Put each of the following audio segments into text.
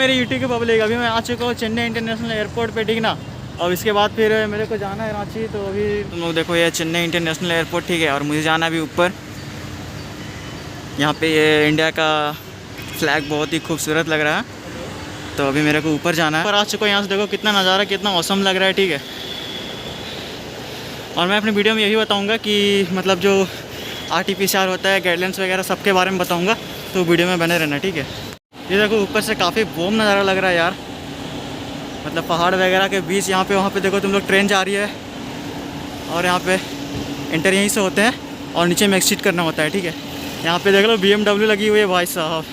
मेरी यूट्यूब की पब्लिक, अभी मैं आ चुका हूँ चेन्नई इंटरनेशनल एयरपोर्ट पे, ठीक ना। और इसके बाद फिर मेरे को जाना है रांची। तो अभी तुम लोग देखो ये चेन्नई इंटरनेशनल एयरपोर्ट, ठीक है। और मुझे जाना है अभी ऊपर। यहाँ पे ये इंडिया का फ्लैग बहुत ही खूबसूरत लग रहा है, तो अभी मेरे को ऊपर जाना है। ऊपर आ चुका हूँ, यहाँ से देखो कितना नज़ारा, कितना औसम लग रहा है, ठीक है। और मैं अपनी वीडियो में यही बताऊँगा कि मतलब जो RT-PCR होता है, गाइडलाइंस वगैरह सबके बारे में बताऊँगा, तो वीडियो में बने रहना, ठीक है। ये देखो ऊपर से काफ़ी बोम नज़ारा लग रहा है यार, मतलब पहाड़ वगैरह के बीच। यहाँ पे वहाँ पे देखो तुम लोग, ट्रेन जा रही है और यहाँ पे एंटर यहीं से होते हैं और नीचे में एग्जिट करना होता है, ठीक है। यहाँ पे देख लो BMW लगी हुई है भाई साहब।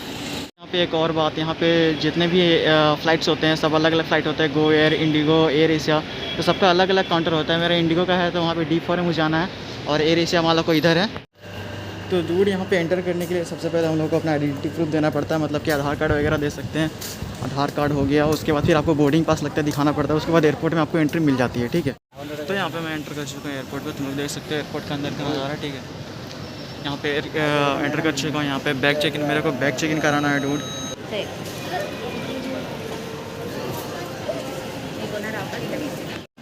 यहाँ पे एक और बात, यहाँ पे जितने भी फ़्लाइट्स होते हैं सब अलग अलग फ़्लाइट होते हैं। Go Air, Indigo, air Asia, तो सबका अलग अलग काउंटर होता है। मेरा इंडिगो का है तो वहाँ पे D4 है, मुझे जाना है। और एयर एशिया वाला को इधर है। तो दूर यहाँ पे एंटर करने के लिए सबसे पहले हम लोग को अपना आइडेंटिटी प्रूफ देना पड़ता है, मतलब कि आधार कार्ड वगैरह दे सकते हैं। आधार कार्ड हो गया, उसके बाद फिर आपको बोर्डिंग पास लगता है, दिखाना पड़ता है। उसके बाद एयरपोर्ट में आपको एंट्री मिल जाती है, ठीक है। तो यहाँ पे मैं एंटर कर चुका हूँ एयरपोर्ट पे, तुम लोग देख सकते हो एयरपोर्ट के अंदर का नज़ारा, ठीक है। यहाँ पे एंटर कर चुका हूँ। यहाँ पे बैग चेक इन, मेरे को बैग चेक इन कराना है डूड।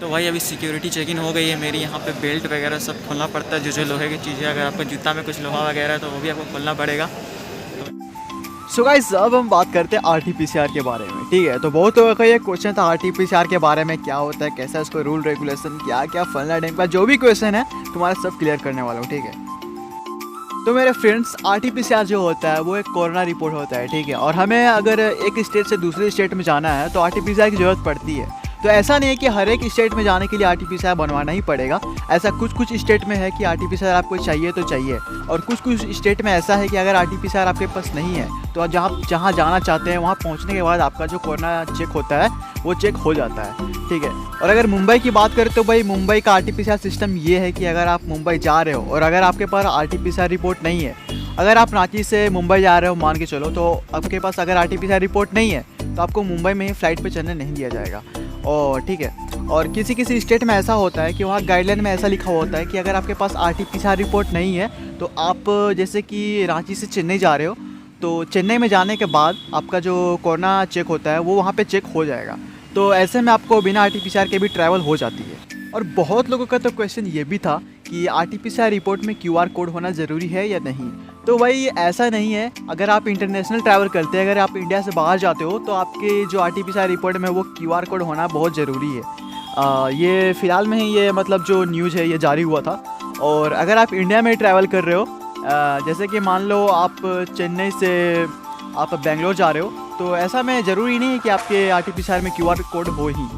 तो भाई अभी सिक्योरिटी चेक इन हो गई है मेरी। यहाँ पे बेल्ट वगैरह सब खोलना पड़ता है, जो लोहे की चीज़ें, अगर आपको जूता में कुछ लोहा वगैरह है तो वो भी आपको खोलना पड़ेगा। सो गाइस, अब हम बात करते हैं RT-PCR के बारे में, ठीक है। तो बहुत लोगों का ये क्वेश्चन था RT-PCR के बारे में, क्या होता है, कैसा है इसको रूल रेगुलेशन, क्या क्या फलना डेंग, जो भी क्वेश्चन है तुम्हारा सब क्लियर करने वाला हूँ, ठीक है। तो मेरे फ्रेंड्स, RT-PCR जो होता है वो एक कोरोना रिपोर्ट होता है, ठीक है। और हमें अगर एक स्टेट से दूसरे स्टेट में जाना है तो RT-PCR की ज़रूरत पड़ती है। तो ऐसा नहीं है कि हर एक स्टेट में जाने के लिए RT-PCR बनवाना ही पड़ेगा। ऐसा कुछ कुछ स्टेट में है कि RT-PCR आपको चाहिए तो चाहिए, और कुछ कुछ स्टेट में ऐसा है कि अगर RT-PCR आपके पास नहीं है तो आप जहाँ जाना चाहते हैं वहाँ पहुँचने के बाद आपका जो कोरोना चेक होता है वो चेक हो जाता है, ठीक है। और अगर मुंबई की बात करें तो भाई मुंबई का RT-PCR सिस्टम ये है कि अगर आप मुंबई जा रहे हो और अगर आपके पास RT-PCR रिपोर्ट नहीं है, अगर आप रांची से मुंबई जा रहे हो मान के चलो, तो आपके पास अगर RT-PCR रिपोर्ट नहीं है तो आपको मुंबई में ही फ़्लाइट पे चलने नहीं दिया जाएगा, और ठीक है। और किसी किसी स्टेट में ऐसा होता है कि वहाँ गाइडलाइन में ऐसा लिखा होता है कि अगर आपके पास RT-PCR रिपोर्ट नहीं है तो आप जैसे कि रांची से चेन्नई जा रहे हो, तो चेन्नई में जाने के बाद आपका जो कोरोना चेक होता है वो वहाँ पे चेक हो जाएगा। तो ऐसे में आपको बिना RT-PCR के भी ट्रैवल हो जाती है। और बहुत लोगों का तो क्वेश्चन ये भी था कि RT-PCR रिपोर्ट में QR कोड होना ज़रूरी है या नहीं। तो भाई ऐसा नहीं है। अगर आप इंटरनेशनल ट्रैवल करते हैं, अगर आप इंडिया से बाहर जाते हो, तो आपके जो RT-PCR रिपोर्ट में वो QR कोड होना बहुत ज़रूरी है। ये फ़िलहाल में ही ये मतलब जो न्यूज़ है ये जारी हुआ था। और अगर आप इंडिया में ट्रैवल कर रहे हो, जैसे कि मान लो आप चेन्नई से आप बेंगलोर जा रहे हो, तो ऐसा में ज़रूरी नहीं है कि आपके RT-PCR में QR कोड हो ही।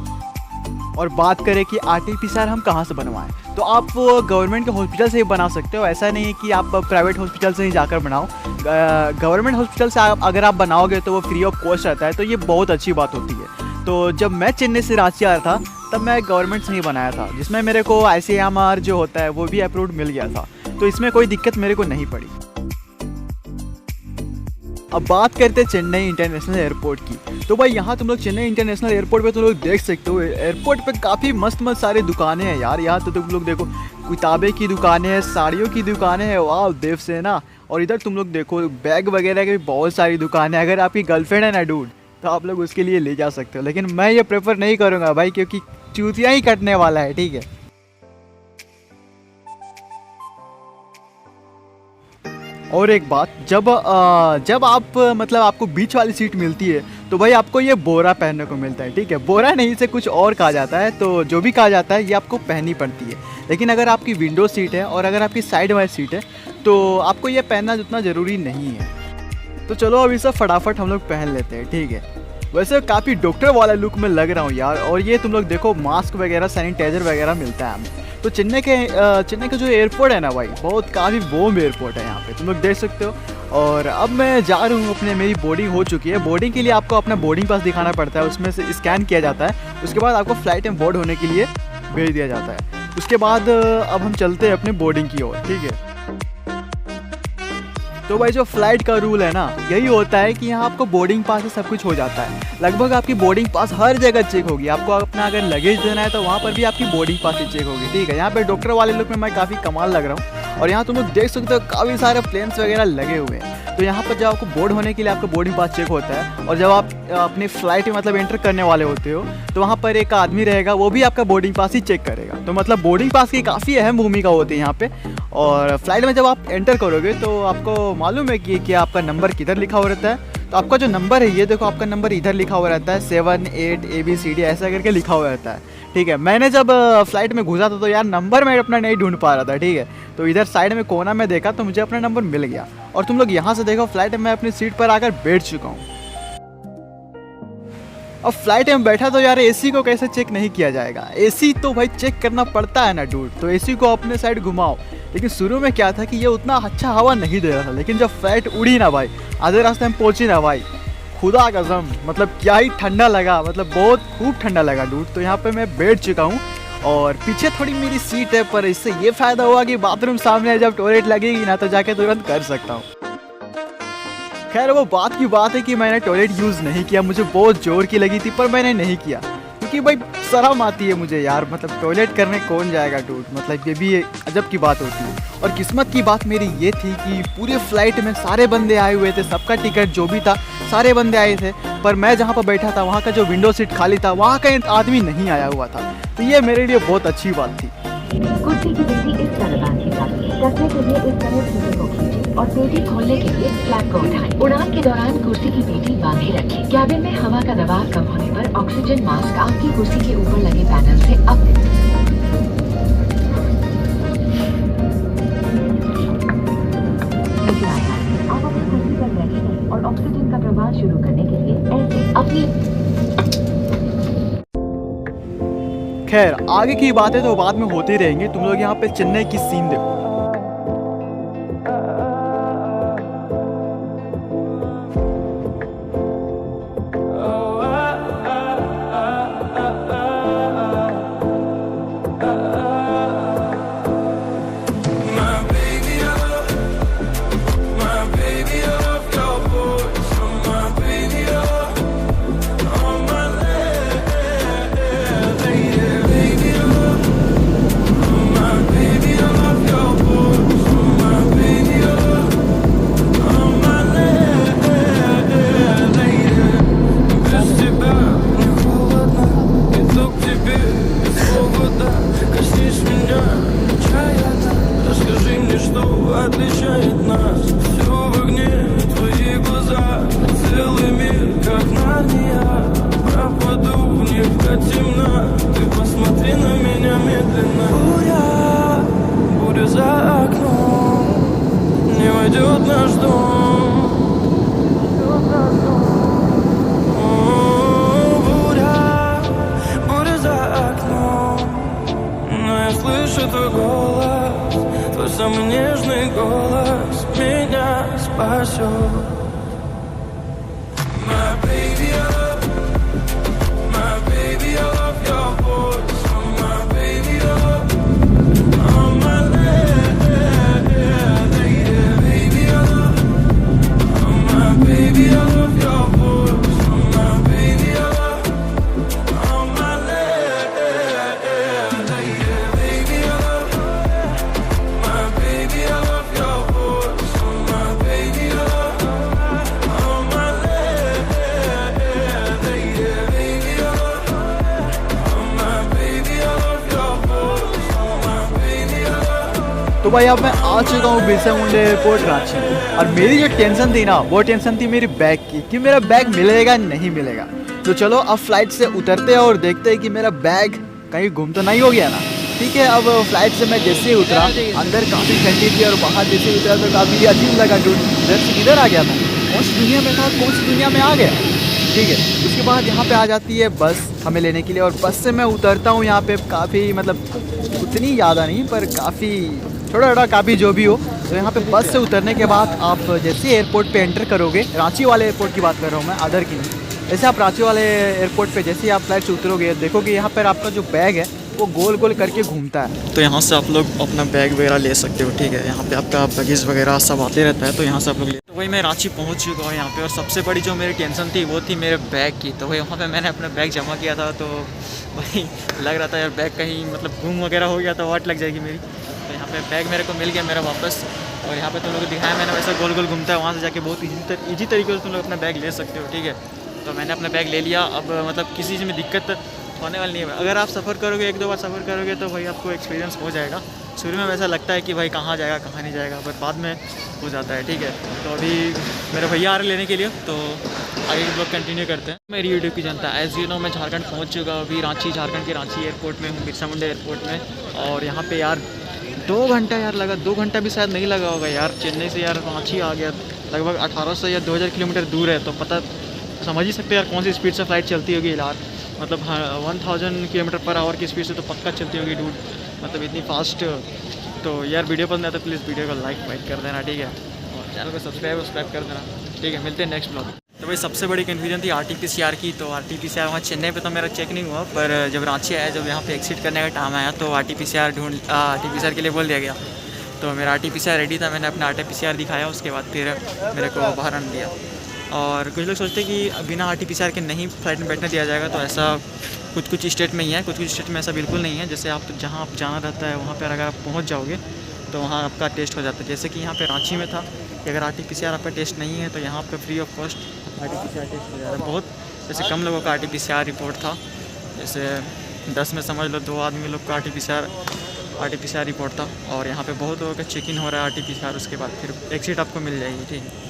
और बात करें कि RT-PCR हम कहाँ से बनवाएं, तो आप गवर्नमेंट के हॉस्पिटल से ही बना सकते हो। ऐसा नहीं है कि आप प्राइवेट हॉस्पिटल से ही जाकर बनाओ। गवर्नमेंट हॉस्पिटल से अगर आप बनाओगे तो वो फ्री ऑफ कॉस्ट रहता है, तो ये बहुत अच्छी बात होती है। तो जब मैं चेन्नई से रांची आ रहा था तब मैं गवर्नमेंट से ही बनाया था, जिसमें मेरे को ICMR जो होता है वो भी अप्रूव्ड मिल गया था, तो इसमें कोई दिक्कत मेरे को नहीं पड़ी। अब बात करते हैं चेन्नई इंटरनेशनल एयरपोर्ट की। तो भाई यहाँ तुम लोग चेन्नई इंटरनेशनल एयरपोर्ट पे तुम लोग देख सकते हो, एयरपोर्ट पे काफ़ी मस्त मस्त सारी दुकानें हैं यार। यहाँ तो तुम लोग देखो, किताबें की दुकानें हैं, साड़ियों की दुकानें हैं, वाह देवसेना। और इधर तुम लोग देखो बैग वगैरह की भी बहुत सारी दुकानें हैं। अगर आपकी गर्लफ्रेंड है ना डूड, तो आप लोग उसके लिए ले जा सकते हो, लेकिन मैं ये प्रेफर नहीं करूँगा भाई, क्योंकि चूतियाँ ही कटने वाला है, ठीक है। और एक बात, जब आप मतलब आपको बीच वाली सीट मिलती है तो भाई आपको ये बोरा पहनने को मिलता है, ठीक है। बोरा नहीं, इसे कुछ और कहा जाता है, तो जो भी कहा जाता है ये आपको पहननी पड़ती है। लेकिन अगर आपकी विंडो सीट है और अगर आपकी साइड वाली सीट है तो आपको ये पहनना उतना ज़रूरी नहीं है। तो चलो अभी सब फटाफट हम लोग पहन लेते हैं, ठीक है। वैसे काफ़ी डॉक्टर वाला लुक में लग रहा हूँ यार। और ये तुम लोग देखो मास्क वगैरह, सैनिटाइजर वगैरह मिलता है हमें। तो चेन्नई का जो एयरपोर्ट है ना भाई, बहुत काफ़ी बोम एयरपोर्ट है यहाँ पे, तुम लोग देख सकते हो। और अब मैं जा रहा हूँ अपने, मेरी बोर्डिंग हो चुकी है। बोर्डिंग के लिए आपको अपना बोर्डिंग पास दिखाना पड़ता है, उसमें से स्कैन किया जाता है, उसके बाद आपको फ्लाइट में बोर्ड होने के लिए भेज दिया जाता है। उसके बाद अब हम चलते हैं अपने बोर्डिंग की ओर, ठीक है। तो भाई जो फ्लाइट का रूल है ना, यही होता है कि यहाँ आपको बोर्डिंग पास से सब कुछ हो जाता है। लगभग आपकी बोर्डिंग पास हर जगह चेक होगी। आपको अपना अगर लगेज देना है तो वहाँ पर भी आपकी बोर्डिंग पास ही चेक होगी, ठीक है। यहाँ पे डॉक्टर वाले लुक में मैं काफ़ी कमाल लग रहा हूँ। और यहाँ तुम लोग देख सकते हो काफ़ी सारे प्लेन्स वगैरह लगे हुए हैं। तो यहाँ पर जब आपको बोर्ड होने के लिए आपका बोर्डिंग पास चेक होता है, और जब आप अपनी फ़्लाइट में मतलब एंटर करने वाले होते हो तो वहाँ पर एक आदमी रहेगा, वो भी आपका बोर्डिंग पास ही चेक करेगा। तो मतलब बोर्डिंग पास की काफ़ी अहम भूमिका होती है यहाँ पे। और फ्लाइट में जब आप एंटर करोगे तो आपको मालूम है कि आपका नंबर किधर लिखा हुआ रहता है। तो आपका जो नंबर है, ये देखो आपका नंबर इधर लिखा हुआ रहता है 7 8 ABCD ऐसा करके लिखा हुआ रहता है, ठीक है। मैंने जब फ्लाइट में घुसा था तो यार नंबर मैं अपना नहीं ढूंढ पा रहा था, ठीक है। तो इधर साइड में कोना में देखा तो मुझे अपना नंबर मिल गया। और तुम लोग यहाँ से देखो, फ्लाइट में मैं अपनी सीट पर आकर बैठ चुका हूँ। अब फ्लाइट में बैठा तो यार एसी को कैसे चेक नहीं किया जाएगा, एसी तो भाई चेक करना पड़ता है ना डूड। तो एसी को अपने साइड घुमाओ। लेकिन शुरू में क्या था कि ये उतना अच्छा हवा नहीं दे रहा था, लेकिन जब फ्लाइट उड़ी ना भाई, आधे रास्ते में पहुंची ना भाई, खुदा कसम मतलब क्या ही ठंडा लगा, मतलब बहुत खूब ठंडा लगा डूड। तो यहाँ पे मैं बैठ चुका हूँ और पीछे थोड़ी मेरी सीट है, पर इससे ये फ़ायदा हुआ कि बाथरूम सामने है, जब टॉयलेट लगेगी ना तो जाके तुरंत कर सकता हूँ। खैर वो बात की बात है कि मैंने टॉयलेट यूज़ नहीं किया, मुझे बहुत जोर की लगी थी पर मैंने नहीं किया, क्योंकि भाई शर्म आती है मुझे यार, मतलब टॉयलेट करने कौन जाएगा डूड, मतलब ये भी अजब की बात होती है। और किस्मत की बात मेरी ये थी कि पूरे फ्लाइट में सारे बंदे आए हुए थे, सबका टिकट जो भी था सारे बंदे आए थे, पर मैं जहाँ पर बैठा था वहाँ का जो विंडो सीट खाली था, वहाँ का आदमी नहीं आया हुआ था। तो ये मेरे लिए बहुत अच्छी बात थी। कुर्सी की पेटी इस तरह बांधी जाती है, रखने के लिए इस तरह फीते को खींचे और पेटी खोलने के लिए फ्लैप को उठाएं। उड़ान के दौरान कुर्सी की पेटी बांधे रखें। कैबिन में हवा का दबाव कम होने पर ऑक्सीजन मास्क आपकी कुर्सी के ऊपर लगे पैनल से आप अपनी कुर्सी पर बैठे हैं और ऑक्सीजन का प्रवाह शुरू करने के लिए ऐसे अपनी। खैर आगे की बातें तो बाद में होती रहेंगी। तुम लोग यहाँ पे चेन्नई की सीन देखो। Твой голос, твой самый нежный голос меня спасет. My baby, I love your voice. Oh, my baby, oh, my lady, baby, oh, my baby, I love your voice. Oh, my baby, oh, my lady, baby, my baby, I love your voice. Oh, my baby, oh, my lady, baby, oh, my baby, I love your voice. Oh, my baby, तो भाई अब मैं आ चुका हूँ Birsa Munda airport Ranchi में। और मेरी जो टेंशन थी ना, वो टेंशन थी मेरी बैग की, कि मेरा बैग मिलेगा नहीं मिलेगा। तो चलो अब फ्लाइट से उतरते हैं और देखते हैं कि मेरा बैग कहीं गुम तो नहीं हो गया ना। ठीक है, अब फ्लाइट से मैं जैसे ही उतरा, अंदर काफ़ी ठंडी थी और बाहर जैसे ही उतरा तो काफ़ी अजीब लगा। इधर से इधर आ गया था, कौन सी दुनिया में था, कौन सी दुनिया में आ गया। ठीक है, उसके बाद यहाँ पे आ जाती है बस हमें लेने के लिए, और बस से मैं उतरता हूँ यहाँ पे काफ़ी, मतलब उतनी ज़्यादा नहीं पर काफ़ी थोड़ा थोड़ा काफ़ी जो भी हो। तो यहाँ पे बस से उतरने के बाद आप जैसे एयरपोर्ट पे एंटर करोगे, रांची वाले एयरपोर्ट की बात कर रहा हूँ मैं, अदर की नहीं। जैसे आप रांची वाले एयरपोर्ट पे जैसे ही आप फ्लाइट से उतरोगे, देखोगे यहाँ पर आपका जो बैग है वो गोल गोल करके घूमता है। तो यहाँ से आप लोग अपना बैग वगैरह ले सकते हो। ठीक है, यहाँ पे आपका लगेज वगैरह सब आते रहता है, तो यहाँ से आप लोग ले। तो वही मैं रांची पहुँच चुका हूँ यहाँ पे, और सबसे बड़ी जो मेरी टेंशन थी वो थी मेरे बैग की। तो वही वहाँ पे मैंने अपना बैग जमा किया था, तो वही लग रहा था यार बैग कहीं मतलब गुम वगैरह हो गया तो वाट लग जाएगी मेरी। तो यहाँ पे बैग मेरे को मिल गया मेरा वापस। और यहाँ पे तुम लोग को दिखाया मैंने वैसा गोल गोल घूमता है, वहाँ से जाके बहुत ईजी तरीके से तुम लोग अपना बैग ले सकते हो, ठीक है। तो मैंने अपना बैग ले लिया। अब मतलब किसी चीज़ में दिक्कत होने वाली नहीं है। अगर आप सफ़र करोगे, 1-2 बार सफ़र करोगे तो भाई आपको एक्सपीरियंस हो जाएगा। शुरू में वैसा लगता है कि भाई कहाँ जाएगा कहाँ नहीं जाएगा, पर बाद में हो जाता है, ठीक है। तो अभी मेरे भैया आ रहे लेने के लिए, तो आगे के ब्लॉग कंटिन्यू करते हैं। मेरी यूट्यूब की जनता, एज़ यू नो मैं झारखंड पहुँच चुका हूँ। अभी रांची, झारखंड के रांची एयरपोर्ट में हूँ, बिरसा मुंडा एयरपोर्ट में। और यहाँ पे यार 2 घंटा यार लगा, 2 घंटा भी शायद नहीं लगा होगा यार। चेन्नई से यार रांची आ गया, लगभग 1800 या 2000 किलोमीटर दूर है। तो पता समझ ही सकते हो यार कौन सी स्पीड से फ़्लाइट चलती होगी यार। मतलब 1000 किलोमीटर पर आवर की स्पीड से तो पक्का चलती होगी डूड, मतलब इतनी फास्ट। तो यार वीडियो पसंद आता है तो प्लीज़ वीडियो को लाइक कर देना, ठीक है। और चैनल को सब्सक्राइब कर देना, ठीक है। मिलते हैं नेक्स्ट ब्लॉग। तो भाई सबसे बड़ी कन्फ्यूजन थी RT-PCR की। तो RT-PCR वहाँ चेन्नई पे तो मेरा चेक नहीं हुआ, पर जब रांची आया, जब यहाँ पे एग्जिट करने का टाइम आया तो RT-PCR के लिए बोल दिया गया। तो मेरा RT-PCR रेडी था, मैंने अपना RT-PCR दिखाया, उसके बाद फिर मेरे को बाहर आने दिया। और कुछ लोग सोचते हैं कि बिना RT-PCR के नहीं फ्लाइट में बैठने दिया जाएगा, तो ऐसा कुछ स्टेट में ही है, कुछ स्टेट में ऐसा बिल्कुल नहीं है। जैसे आप जहाँ आप जाना रहता है वहाँ पर अगर आप पहुँच जाओगे तो वहाँ आपका टेस्ट हो जाता है। जैसे कि यहाँ पे रांची में था कि अगर RT-PCR आपका टेस्ट नहीं है तो यहाँ पे free of cost RT-PCR test हो जा रहा है। बहुत जैसे कम लोगों का RT-PCR रिपोर्ट था, जैसे 10 में समझ लो 2 आदमी लोग का RT-PCR रिपोर्ट था। और यहाँ पे बहुत लोगों का चेक इन हो रहा है RT-PCR, उसके बाद फिर एग्जिट आपको मिल जाएगी, ठीक है।